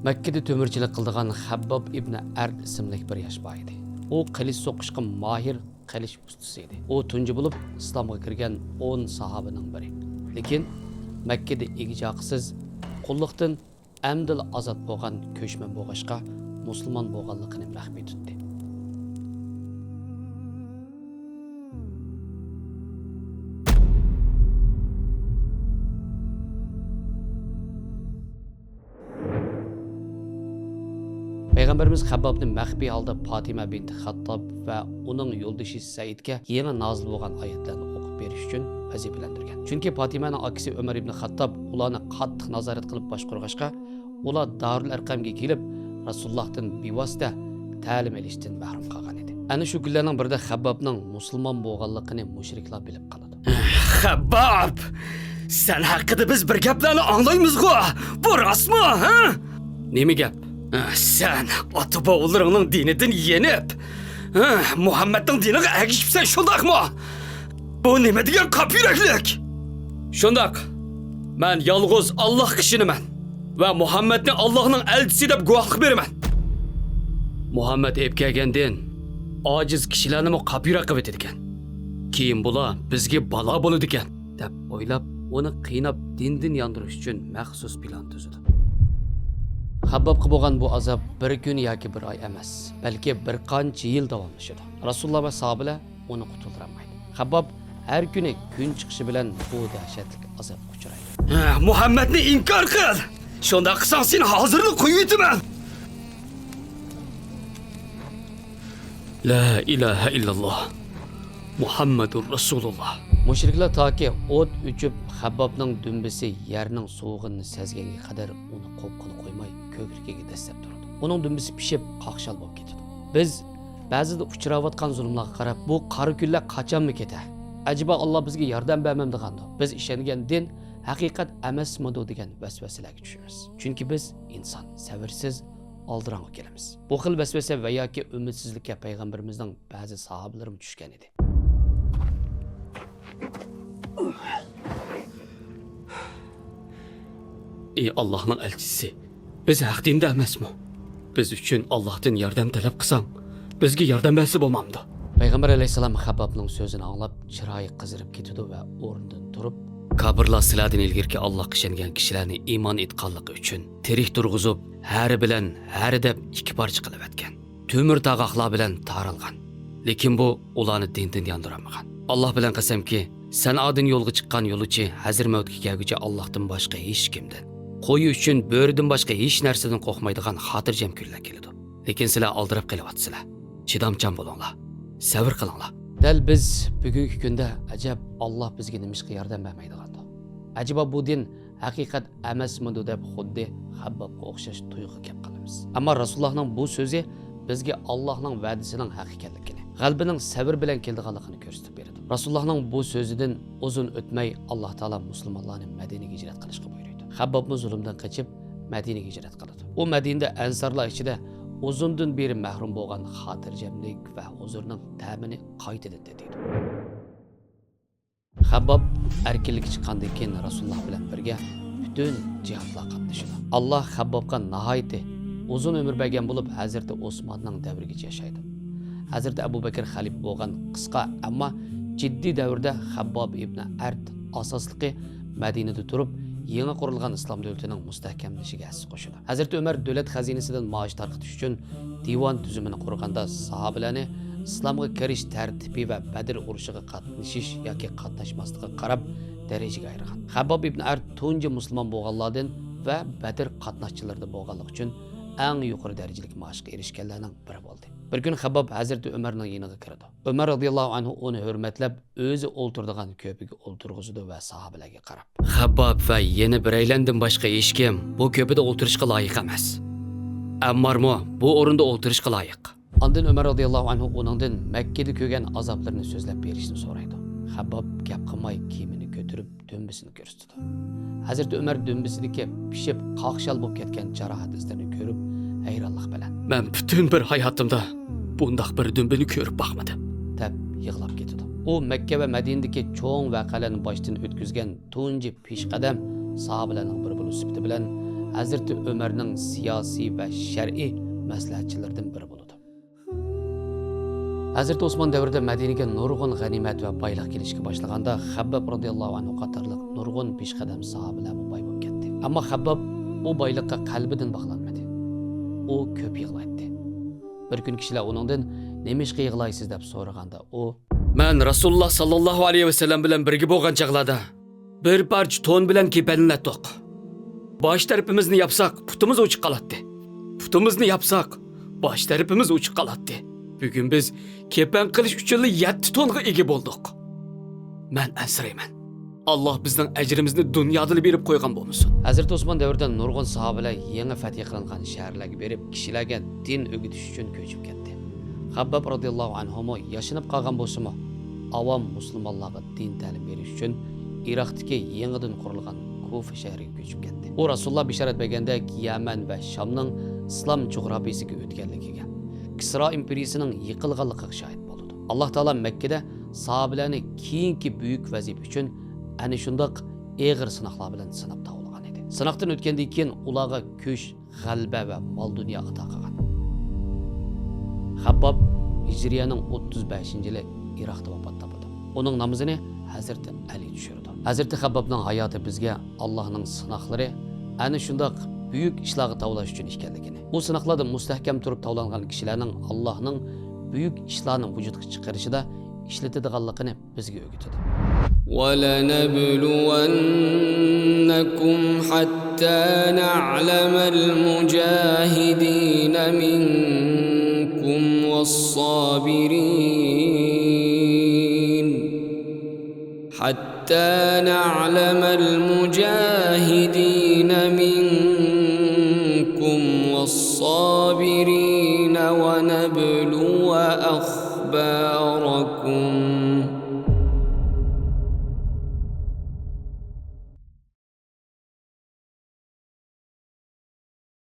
Мәккеде төмірчілік қылдыған Хаббаб ibn Ard ismli bir yosh boy edi. U qilich so'qishga mahir qilich ustasi edi. U tunji bo'lib islomga kirgan 10 sahobaning biri. Lekin Мәккеде egijaqsiz qulluqdan amdil ozod bo'lgan ko'chman bo'lg'ashqa musulmon bo'lganligini maxfiy tutdi. Peygamberimiz Habbabni maxfiy holda Fatima bint Xattob va uning yo'ldoshi Saidga yangi nozil bo'lgan oyatlarni o'qib berish uchun vazifalantirgan. Chunki Fatimaning akasi Umar ibn Xattob ularni qattiq nazorat qilib boshqarg'ashqa, ular Darul Arqamga kelib Rasulullohdan bevosita ta'lim olishdan mahrum qolgan edi. Ana shu kunlarning birida Habbabning musulmon bo'lganligini mushriklar bilib qoladi. Habbab, sen haqida biz bir gaplarni anglaymiz-ku. Bu rostmi, ha? Nima gap? Sen ota-bovlaringning dinidan yenib, Muhammadning diniga ergishibsan, shundaqmi? Bu nima degan qapiraklik? Shundaq. Men yolg'iz Alloh kishiniman va Muhammadni Allohning elchisi deb guvohlik beraman. Muhammad ep kelgandan ojiz kishilarni qapira qilib ekan. Keyin bular bizga balo bo'ladi ekan deb o'ylab, uni qiynab dindan yondirish uchun maxsus plan tuzdi. Habbabga bo'lgan bu azob bir kun yoki bir oy emas, balki bir qancha yil davomlashadi. Rasululloh va sahobalar uni qutuldirmaydi. Habbab har kuni kun chiqishi bilan bu dahshatli azobga uchraydi. Muhammadni inkor qil. Shunda qilsang sen hozirni qo'yib yetaman. La ilaha illalloh. Muhammadur Rasululloh. Mushriklar toki o't uchib Habbabning dumbisi yerning sovuqini sezganga qadar uni qo'pqilib qo'ymay ko'krigiga dastlab turdi. Uning dumbisi pishib qaqshal bo'lib ketdi. Biz ba'zida uchrayotgan zulmlarga qarab, bu qora kunlar qachonmi ketar? Acaba Alloh bizga yordam bermam degandi. Biz ishongan din haqiqat emasmi degan vasvasalarga tushamiz. Chunki biz inson, sabrsiz, oldirang'a kelamiz. Bu xil vasvasa va yoki umidsizlikka payg'ambarimizning ba'zi sahobalari tushgan edi. Ey Allohning elchisi, biz haq dinda emasmi? Biz uchun Allohdan yordam talab qilsang, bizga yordam bersa bo'lmamdi. Payg'ambar alayhisalom Habbabning so'zini anglab, chiroyi qizirib ketdi va o'rnidan turib, Kabirlar sizlardan ilgirki Allohga ishongan kishilarni iymon etganligi uchun tirik turg'izib, hari bilan hari deb ikki parcha qilib o'tgan. Temir tag'oqlar bilan taralgan. Lekin bu ularni dindan yondiramagan. Alloh bilan qasamki, sanoatdan yo'lga chiqqan yo'luchi hazir mavtga kelguncha Allohdan boshqa hech kimdan, qo'yi uchun bo'ridan boshqa hech narsadan qo'rqmaydigan xotirjam kunlar keladi. Lekin sizlar oldirib qilyapsizlar. Chidamchan bo'linglar. Sabr qilinglar. Dal biz bugungi kunda ajab Alloh bizga nimishga yordam bermaydigandi. Acaba bu din haqiqat emasmi deb xuddi Habbabga o'xshash tuyg'u kelib qolamiz. Ammo Rasulullohning bu so'zi bizga Allohning va'dasining haqiqatligini, qalbining sabr bilan keldiganligini ko'rsatib beradi. Rasulullohning bu so'zidan uzun o'tmay Alloh taolo musulmonlarni Madinaga hijrat qilishga buyurdi. Habbab zulmdan qochib Madinaga hijrat qildi. U Madinada ansarlar ichida uzundan beri mahrum bo'lgan xotirjamlik va huzurning ta'mini qaytadan dedi. Habbab erkinlikka chiqqandan keyin Rasululloh bilan birga butun jihodlarga qatnashdi. Alloh Habbabga nihoyat uzun umr bergan bo'lib, Hazrati Osmonning davrigacha yashaydi. Hazrati Abu Bakr xalifa bo'lgan qisqa, ammo jiddiy davrda Habbab ibn Ard asosligi Madinada turib, yangi qurilgan islom davlatining mustahkamlashiga assos qo'shdi. Hazrati Umar davlat xazinasidan maosh tarqatish uchun divon tuzumini qurganda sahobalarni islomga kirish tartibi va Badr urushiga qatnashish yoki qatnashmaslikka qarab darajaga ayirgan. Habbab ibn Ard tunji musulmon bo'lganlardan va Badr qatnashchilaridan bo'lganligi uchun eng yuqori darajalik maoshga erishganlarning biri bo'ldi. Bir kun Habbab Hazrati Umarning yoniga kirdi. Umar radhiyallohu anhu uni hurmatlab o'zi o'ltirdigan ko'piga o'ltirg'izdi va sahobalarga qarab, Habbab va yana biraylardan boshqa hech kim bu ko'pida o'ltirishga loyiq emas. Ammo bu o'rinda o'ltirishga loyiq. Ondan Umar radhiyallohu anhu uningdan Makkada ko'rgan azoblarni so'zlab berishni so'raydi. Habbab gap qilmay kiyimini ko'tarib dumbisini ko'rsatdi. Hazrati Umar dumbisidagi pishib qaqshal bo'lib ketgan jarohat izlarini ko'rib hayronlik bilan, "Men butun bir hayotimda bundoq bir dumbini ko'rib boqmadim" deb yig'lab ketdi. U Makka va Madinadagi cho'ng voqealarni boshdan o'tkazgan tunji peshqadam sahobalarning biri bo'lib sifatida bilan Hazreti Ömer'ning siyosiy va shar'iy maslahatchilaridan biri bo'ldi. Hazreti Osman davrida Madinaga nurg'un g'animat va boylik kelishga boshlaganda Habbab radhiyallohu anhu qatorliq nurg'un peshqadam sahobalar boy bo'lib ketdi. Ammo Habbab bu boylikqa qalbidan bog'lanmadi. U ko'p yig'laydi. Bir kun kishilar uningdan "Nima ishga yig'laysiz?" deb so'raganda u "Men Rasululloh sallallohu alayhi vasallam bilan birga bo'lgan chaqlarda bir parcha to'n bilan kepanlatdik. Bosh tarafimizni yapsak, putimiz o'chib qoladi. Putimizni yapsak, bosh tarafimiz o'chib qoladi. Bugun biz kepan qilish uchun 7 tonga ega bo'ldik. Men ansirayman. Alloh bizning ajrimizni dunyoda berib qo'ygan bo'lmasin." Hazreti Osman davrida nurg'un sahobalar yangi fath qilingan shaharlarga berib, kishilarga din o'rgatish uchun ko'chib ketdi. Habbab radhiyallohu anhu yashinib qolgan bo'lsa-mu, avom musulmonlarga din ta'lim berish uchun Iroqdagi yangidan qurilgan Kufa shahriga ko'chib ketdi. U Rasululloh bishorat bergandek Yaman va Shamning islom jo'grafiyasiga o'tganligiga, Kisro imperiyasining yiqilganligiga shohid bo'ldi. Alloh taolo Makkada sahobalarni keyingi buyuk vazifa uchun ana shundoq og'ir sinoqlar bilan sinab tavlagan edi. Sinoqdan o'tgandan keyin ularga kuch, g'alaba va mol dunyo ato qilgan. Habbab Hijriyaning 35-yili Iroqda vafot topdi. Uning namozini Hazreti Ali tushirdi. Hazreti Habbabning hayoti bizga Allohning sinoqlari ana shundoq buyuk ishlarga tavlash uchun ekanligini, bu sinoqlarda mustahkam turib tavlangan kishilarning Allohning buyuk ishlarni vujudga chiqarishida ishlatadiganligini bizga o'rgatadi. وَلَنَبْلُوَنَّكُمْ حَتَّى نَعْلَمَ الْمُجَاهِدِينَ مِنكُمْ وَالصَّابِرِينَ حَتَّى نَعْلَمَ الْمُجَاهِدِينَ مِنكُمْ وَالصَّابِرِينَ وَنَبْلُوَ أَخْبَارَكُمْ